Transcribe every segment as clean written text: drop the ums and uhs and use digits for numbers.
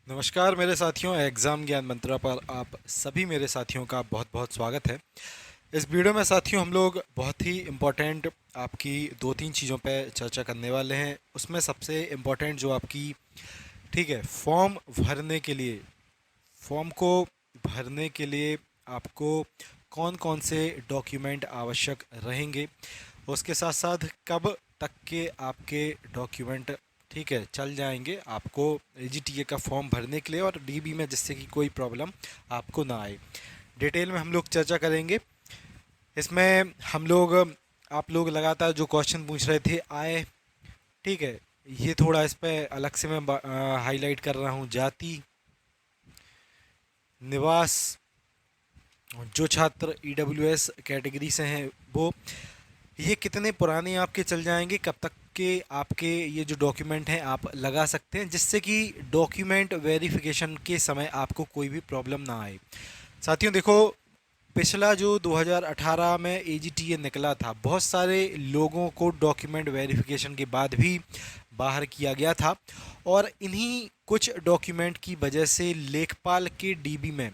नमस्कार मेरे साथियों, एग्ज़ाम ज्ञान मंत्रा पर आप सभी मेरे साथियों का बहुत बहुत स्वागत है। इस वीडियो में साथियों हम लोग बहुत ही इम्पोर्टेंट आपकी दो तीन चीज़ों पे चर्चा करने वाले हैं। उसमें सबसे इम्पोर्टेंट जो आपकी ठीक है फॉर्म भरने के लिए, फॉर्म को भरने के लिए आपको कौन कौन से डॉक्यूमेंट आवश्यक रहेंगे, उसके साथ साथ कब तक के आपके डॉक्यूमेंट ठीक है चल जाएंगे आपको एजीटीए का फॉर्म भरने के लिए और डीबी में, जिससे कि कोई प्रॉब्लम आपको ना आए। डिटेल में हम लोग चर्चा करेंगे। इसमें हम लोग, आप लोग लगातार जो क्वेश्चन पूछ रहे थे आए, ठीक है, ये थोड़ा इस पे अलग से मैं हाईलाइट कर रहा हूँ। जाति, निवास, जो छात्र ईडब्ल्यूएस कैटेगरी से हैं वो, ये कितने पुराने आपके चल जाएंगे, कब तक के आपके ये जो डॉक्यूमेंट हैं आप लगा सकते हैं, जिससे कि डॉक्यूमेंट वेरिफिकेशन के समय आपको कोई भी प्रॉब्लम ना आए। साथियों देखो, पिछला जो 2018 में एजीटीए निकला था, बहुत सारे लोगों को डॉक्यूमेंट वेरिफिकेशन के बाद भी बाहर किया गया था, और इन्हीं कुछ डॉक्यूमेंट की वजह से लेखपाल के डीबी में,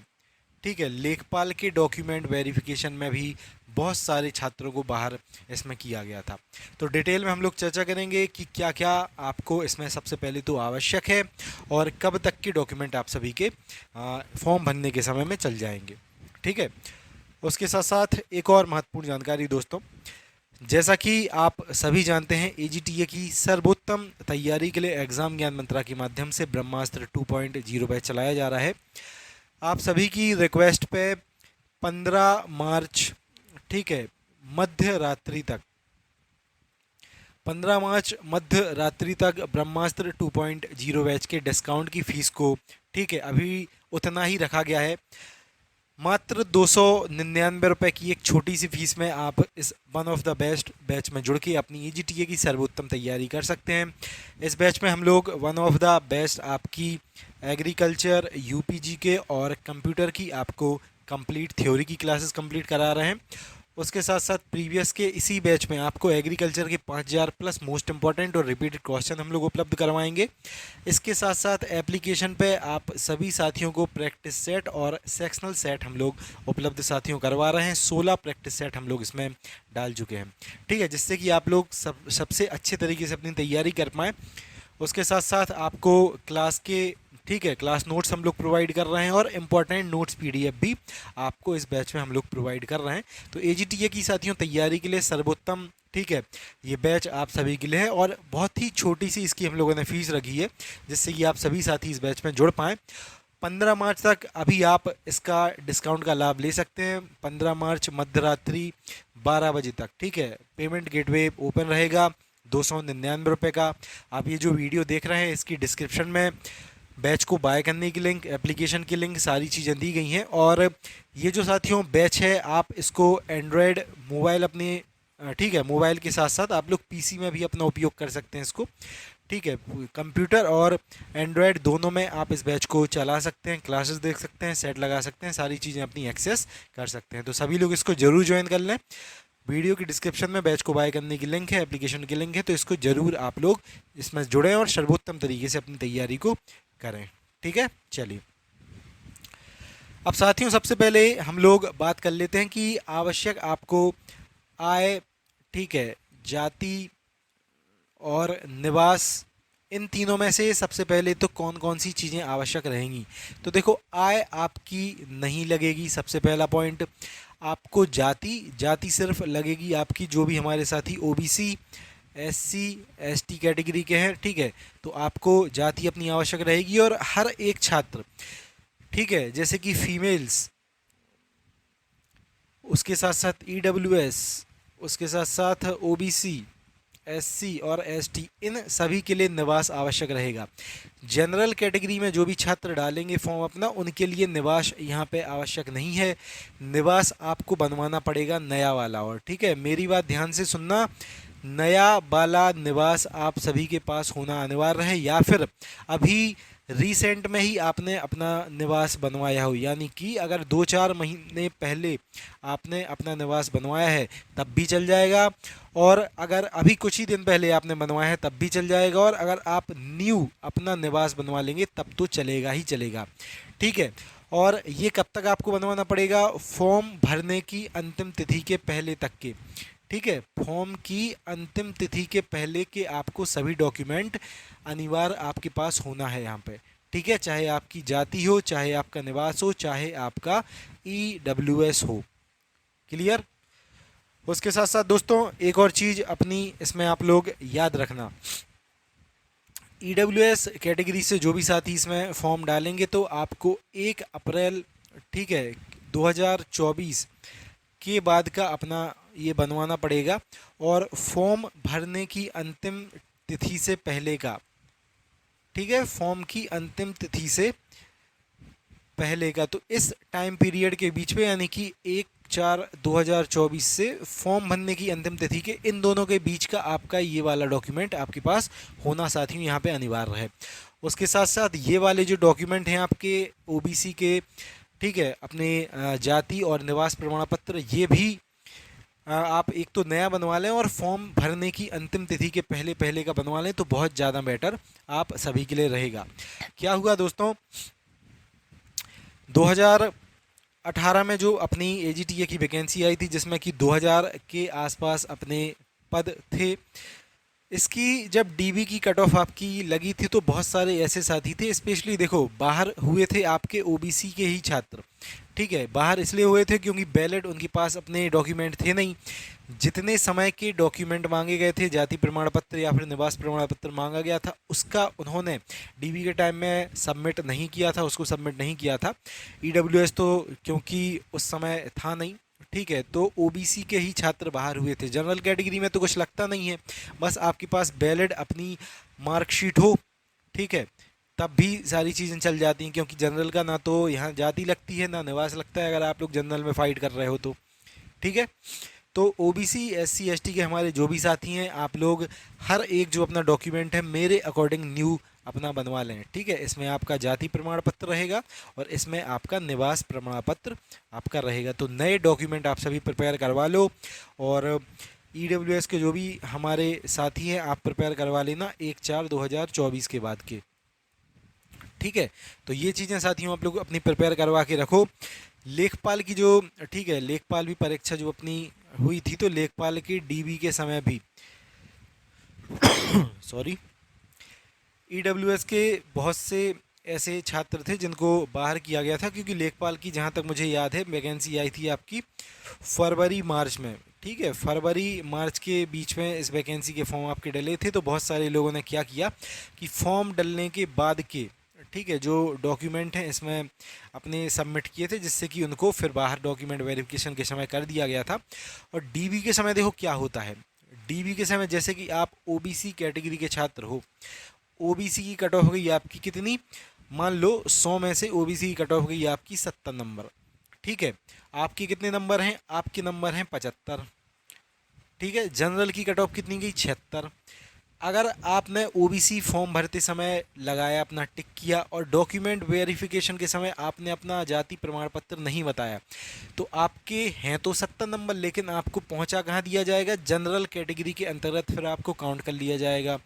ठीक है, लेखपाल के डॉक्यूमेंट वेरिफिकेशन में भी बहुत सारे छात्रों को बाहर इसमें किया गया था। तो डिटेल में हम लोग चर्चा करेंगे कि क्या क्या आपको इसमें सबसे पहले तो आवश्यक है और कब तक के डॉक्यूमेंट आप सभी के फॉर्म भरने के समय में चल जाएंगे। ठीक है, उसके साथ साथ एक और महत्वपूर्ण जानकारी दोस्तों, जैसा कि आप सभी जानते हैं एजीटीए की सर्वोत्तम तैयारी के लिए एग्ज़ाम ज्ञान मंत्रा के माध्यम से ब्रह्मास्त्र 2.0 बैच चलाया जा रहा है। आप सभी की रिक्वेस्ट पे 15 मार्च, ठीक है, मध्य रात्रि तक, 15 मार्च मध्य रात्रि तक ब्रह्मास्त्र 2.0 बैच के डिस्काउंट की फ़ीस को, ठीक है, अभी उतना ही रखा गया है। मात्र 299 रुपये की एक छोटी सी फीस में आप इस one of the best batch में जुड़ के अपनी ईजीटीए की सर्वोत्तम तैयारी कर सकते हैं। इस बैच में हम लोग वन ऑफ द बेस्ट आपकी एग्रीकल्चर, यूपीजी के और कंप्यूटर की आपको कंप्लीट थ्योरी की क्लासेस कंप्लीट करा रहे हैं। उसके साथ साथ प्रीवियस के इसी बैच में आपको एग्रीकल्चर के 5000 प्लस मोस्ट इंपॉर्टेंट और रिपीटेड क्वेश्चन हम लोग उपलब्ध करवाएंगे। इसके साथ साथ एप्लीकेशन पे आप सभी साथियों को प्रैक्टिस सेट और सेक्शनल सेट हम लोग उपलब्ध साथियों करवा रहे हैं। 16 प्रैक्टिस सेट हम लोग इसमें डाल चुके हैं, ठीक है, जिससे कि आप लोग सबसे अच्छे तरीके से अपनी तैयारी कर पाएँ। उसके साथ साथ आपको क्लास के, ठीक है, क्लास नोट्स हम लोग प्रोवाइड कर रहे हैं और इम्पॉर्टेंट नोट्स पीडीएफ भी आपको इस बैच में हम लोग प्रोवाइड कर रहे हैं। तो एजीटीए की साथियों तैयारी के लिए सर्वोत्तम, ठीक है, ये बैच आप सभी के लिए है और बहुत ही छोटी सी इसकी हम लोगों ने फीस रखी है, जिससे कि आप सभी साथी इस बैच में जुड़ पाएँ। 15 मार्च तक अभी आप इसका डिस्काउंट का लाभ ले सकते हैं। 15 मार्च मध्यरात्रि 12 बजे तक, ठीक है, पेमेंट गेटवे ओपन रहेगा 299 रुपये का। आप ये जो वीडियो देख रहे हैं इसकी डिस्क्रिप्शन में बैच को बाय करने की लिंक, एप्लीकेशन की लिंक, सारी चीज़ें दी गई हैं। और ये जो साथियों बैच है, आप इसको एंड्रॉयड मोबाइल अपने, ठीक है, मोबाइल के साथ साथ आप लोग पीसी में भी अपना उपयोग कर सकते हैं इसको, ठीक है, कंप्यूटर और एंड्रॉयड दोनों में आप इस बैच को चला सकते हैं, क्लासेस देख सकते हैं, सेट लगा सकते हैं, सारी चीज़ें अपनी एक्सेस कर सकते हैं। तो सभी लोग इसको ज़रूर ज्वाइन कर लें। वीडियो की डिस्क्रिप्शन में बैच को बाय करने की लिंक है, एप्लीकेशन की लिंक है, तो इसको ज़रूर आप लोग इसमें जुड़ें और सर्वोत्तम तरीके से अपनी तैयारी को करें। ठीक है, चलिए अब साथियों सबसे पहले हम लोग बात कर लेते हैं कि आवश्यक आपको आय, ठीक है, जाति और निवास, इन तीनों में से सबसे पहले तो कौन कौन सी चीज़ें आवश्यक रहेंगी। तो देखो, आय आपकी नहीं लगेगी, सबसे पहला पॉइंट। आपको जाति, जाति सिर्फ लगेगी आपकी जो भी हमारे साथी ओबीसी, एससी, एसटी कैटेगरी के हैं, ठीक है, तो आपको जाति अपनी आवश्यक रहेगी। और हर एक छात्र, ठीक है, जैसे कि फीमेल्स, उसके साथ साथ ईडब्ल्यूएस, उसके साथ साथ ओबीसी, एससी और एसटी, इन सभी के लिए निवास आवश्यक रहेगा। जनरल कैटेगरी में जो भी छात्र डालेंगे फॉर्म अपना, उनके लिए निवास यहाँ पे आवश्यक नहीं है। निवास आपको बनवाना पड़ेगा नया वाला। और ठीक है, मेरी बात ध्यान से सुनना, नया वाला निवास आप सभी के पास होना अनिवार्य है, या फिर अभी रिसेंट में ही आपने अपना निवास बनवाया हो, यानी कि अगर 2-4 महीने पहले आपने अपना निवास बनवाया है तब भी चल जाएगा, और अगर अभी कुछ ही दिन पहले आपने बनवाया है तब भी चल जाएगा, और अगर आप न्यू अपना निवास बनवा लेंगे तब तो चलेगा ही चलेगा। ठीक है। और ये कब तक आपको बनवाना पड़ेगा? फॉर्म भरने की अंतिम तिथि के पहले तक के। ठीक है, फॉर्म की अंतिम तिथि के पहले के आपको सभी डॉक्यूमेंट अनिवार्य आपके पास होना है यहाँ पे। ठीक है, चाहे आपकी जाति हो, चाहे आपका निवास हो, चाहे आपका EWS हो। क्लियर? उसके साथ साथ दोस्तों एक और चीज़ अपनी इसमें आप लोग याद रखना, EWS कैटेगरी से जो भी साथी इसमें फॉर्म डालेंगे तो आपको 1 अप्रैल, ठीक है, 2024 के बाद का अपना ये बनवाना पड़ेगा, और फॉर्म भरने की अंतिम तिथि से पहले का। ठीक है, फॉर्म की अंतिम तिथि से पहले का, तो इस टाइम पीरियड के बीच में, यानी कि 1/4/2024 से फॉर्म भरने की अंतिम तिथि के इन दोनों के बीच का आपका ये वाला डॉक्यूमेंट आपके पास होना साथियों यहाँ पे अनिवार्य है। उसके साथ साथ ये वाले जो डॉक्यूमेंट हैं आपके OBC के, ठीक है, अपने जाति और निवास प्रमाण पत्र, ये भी आप एक तो नया बनवा लें और फॉर्म भरने की अंतिम तिथि के पहले पहले का बनवा लें तो बहुत ज़्यादा बेटर आप सभी के लिए रहेगा। क्या हुआ दोस्तों, 2018 में जो अपनी AGTA की वैकेंसी आई थी, जिसमें कि 2000 के आसपास अपने पद थे, इसकी जब DB की कट ऑफ आपकी लगी थी तो बहुत सारे ऐसे साथी थे, स्पेशली देखो बाहर हुए थे आपके OBC के ही छात्र। ठीक है, बाहर इसलिए हुए थे क्योंकि बैलेट उनके पास अपने डॉक्यूमेंट थे नहीं, जितने समय के डॉक्यूमेंट मांगे गए थे, जाति प्रमाण पत्र या फिर निवास प्रमाण पत्र मांगा गया था, उसका उन्होंने DB के टाइम में सबमिट नहीं किया था, उसको सबमिट नहीं किया था। EWS तो क्योंकि उस समय था नहीं, ठीक है, तो OBC के ही छात्र बाहर हुए थे। जनरल कैटेगरी में तो कुछ लगता नहीं है, बस आपके पास बैलेट अपनी मार्कशीट हो, ठीक है, तब भी सारी चीज़ें चल जाती हैं, क्योंकि जनरल का ना तो यहाँ जाति लगती है ना निवास लगता है, अगर आप लोग जनरल में फाइट कर रहे हो तो। ठीक है, तो OBC SC ST के हमारे जो भी साथी हैं, आप लोग हर एक जो अपना डॉक्यूमेंट है मेरे अकॉर्डिंग न्यू अपना बनवा लें। ठीक है, इसमें आपका जाति प्रमाण पत्र रहेगा और इसमें आपका निवास प्रमाण पत्र आपका रहेगा, तो नए डॉक्यूमेंट आप सभी प्रिपेयर करवा लो। और EWS के जो भी हमारे साथी हैं आप प्रिपेयर करवा लेना 1/4/2024 के बाद के। ठीक है, तो ये चीज़ें साथियों आप लोग अपनी प्रिपेयर करवा के रखो। लेखपाल की जो, ठीक है, लेखपाल भी परीक्षा जो अपनी हुई थी, तो लेखपाल की DB के समय भी सॉरी, EWS के बहुत से ऐसे छात्र थे जिनको बाहर किया गया था, क्योंकि लेखपाल की जहाँ तक मुझे याद है वैकेंसी आई थी आपकी फरवरी मार्च में। ठीक है, फरवरी मार्च के बीच में इस वैकेंसी के फॉर्म आपके डले थे, तो बहुत सारे लोगों ने क्या किया कि फॉर्म डलने के बाद के, ठीक है, जो डॉक्यूमेंट हैं इसमें अपने सबमिट किए थे, जिससे कि उनको फिर बाहर डॉक्यूमेंट वेरिफिकेशन के समय कर दिया गया था। और DB के समय देखो क्या होता है, DB के समय जैसे कि आप OBC कैटेगरी के छात्र हो, OBC की कट ऑफ गई आपकी कितनी, मान लो 100 में से OBC की कट ऑफ गई आपकी 70 नंबर। ठीक है, आपके कितने नंबर हैं, आपके नंबर हैं 75। ठीक है, जनरल की कट ऑफ कितनी गई, 76। अगर आपने OBC फॉर्म भरते समय लगाया, अपना टिक किया, और डॉक्यूमेंट वेरिफिकेशन के समय आपने अपना जाति प्रमाण पत्र नहीं बताया, तो आपके हैं तो 70 नंबर, लेकिन आपको पहुंचा कहाँ दिया जाएगा, जनरल कैटेगरी के अंतर्गत फिर आपको काउंट कर लिया जाएगा।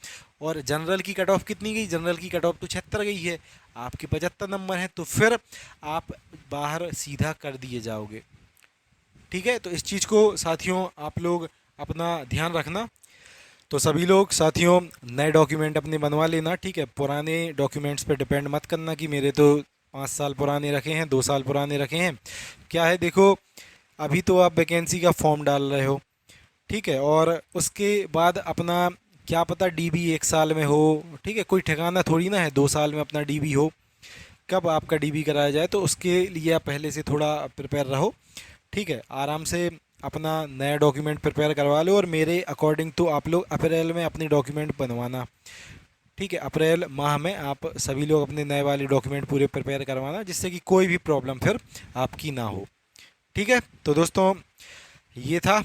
और जनरल की कट ऑफ कितनी गई, जनरल की कट ऑफ तो 76 गई है, आपके 75 नंबर हैं, तो फिर आप बाहर सीधा कर दिए जाओगे। ठीक है, तो इस चीज़ को साथियों आप लोग अपना ध्यान रखना। तो सभी लोग साथियों नए डॉक्यूमेंट अपने बनवा लेना। ठीक है, पुराने डॉक्यूमेंट्स पे डिपेंड मत करना कि मेरे तो 5 साल पुराने रखे हैं, 2 साल पुराने रखे हैं। क्या है, देखो अभी तो आप वैकेंसी का फॉर्म डाल रहे हो, ठीक है, और उसके बाद अपना क्या पता DB 1 साल में हो, ठीक है, कोई ठिकाना थोड़ी ना है 2 साल में अपना DB हो, कब आपका DB कराया जाए, तो उसके लिए आप पहले से थोड़ा प्रिपेयर रहो। ठीक है, आराम से अपना नया डॉक्यूमेंट प्रिपेयर करवा लो, और मेरे अकॉर्डिंग तो आप लोग अप्रैल में अपने डॉक्यूमेंट बनवाना। ठीक है, अप्रैल माह में आप सभी लोग अपने नए वाले डॉक्यूमेंट पूरे प्रिपेयर करवाना, जिससे कि कोई भी प्रॉब्लम फिर आपकी ना हो। ठीक है, तो दोस्तों ये था,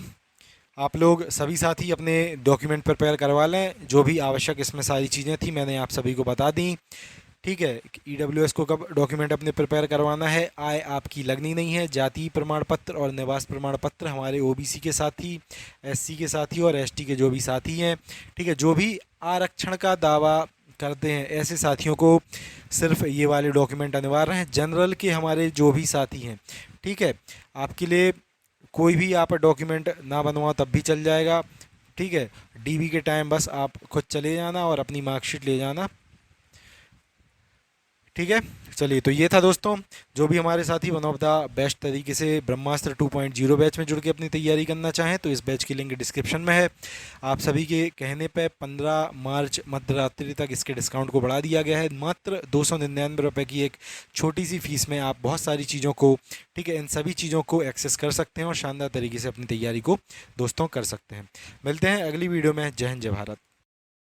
आप लोग सभी साथी अपने डॉक्यूमेंट प्रिपेयर करवा लें, जो भी आवश्यक इसमें सारी चीज़ें थी मैंने आप सभी को बता दी। ठीक है, EWS को कब डॉक्यूमेंट अपने प्रिपेयर करवाना है, आय आपकी लगनी नहीं है, जाति प्रमाण पत्र और निवास प्रमाण पत्र हमारे OBC के साथी, SC के साथी और ST के जो भी साथी हैं, ठीक है, जो भी आरक्षण का दावा करते हैं ऐसे साथियों को सिर्फ ये वाले डॉक्यूमेंट अनिवार्य हैं। जनरल के हमारे जो भी साथी हैं, ठीक है, आपके लिए कोई भी आप डॉक्यूमेंट ना बनवाओ तब भी चल जाएगा, ठीक है। DB के टाइम बस आप खुद चले जाना और अपनी मार्कशीट ले जाना, ठीक है। चलिए, तो ये था दोस्तों, जो भी हमारे साथी वन ऑफ द बेस्ट तरीके से ब्रह्मास्त्र 2.0 बैच में जुड़ के अपनी तैयारी करना चाहें तो इस बैच की लिंक डिस्क्रिप्शन में है। आप सभी के कहने पे 15 मार्च मध्य रात्रि तक इसके डिस्काउंट को बढ़ा दिया गया है। मात्र 299 रुपये की एक छोटी सी फीस में आप बहुत सारी चीज़ों को, ठीक है, इन सभी चीज़ों को एक्सेस कर सकते हैं और शानदार तरीके से अपनी तैयारी को दोस्तों कर सकते हैं। मिलते हैं अगली वीडियो में। जय हिंद, जय भारत।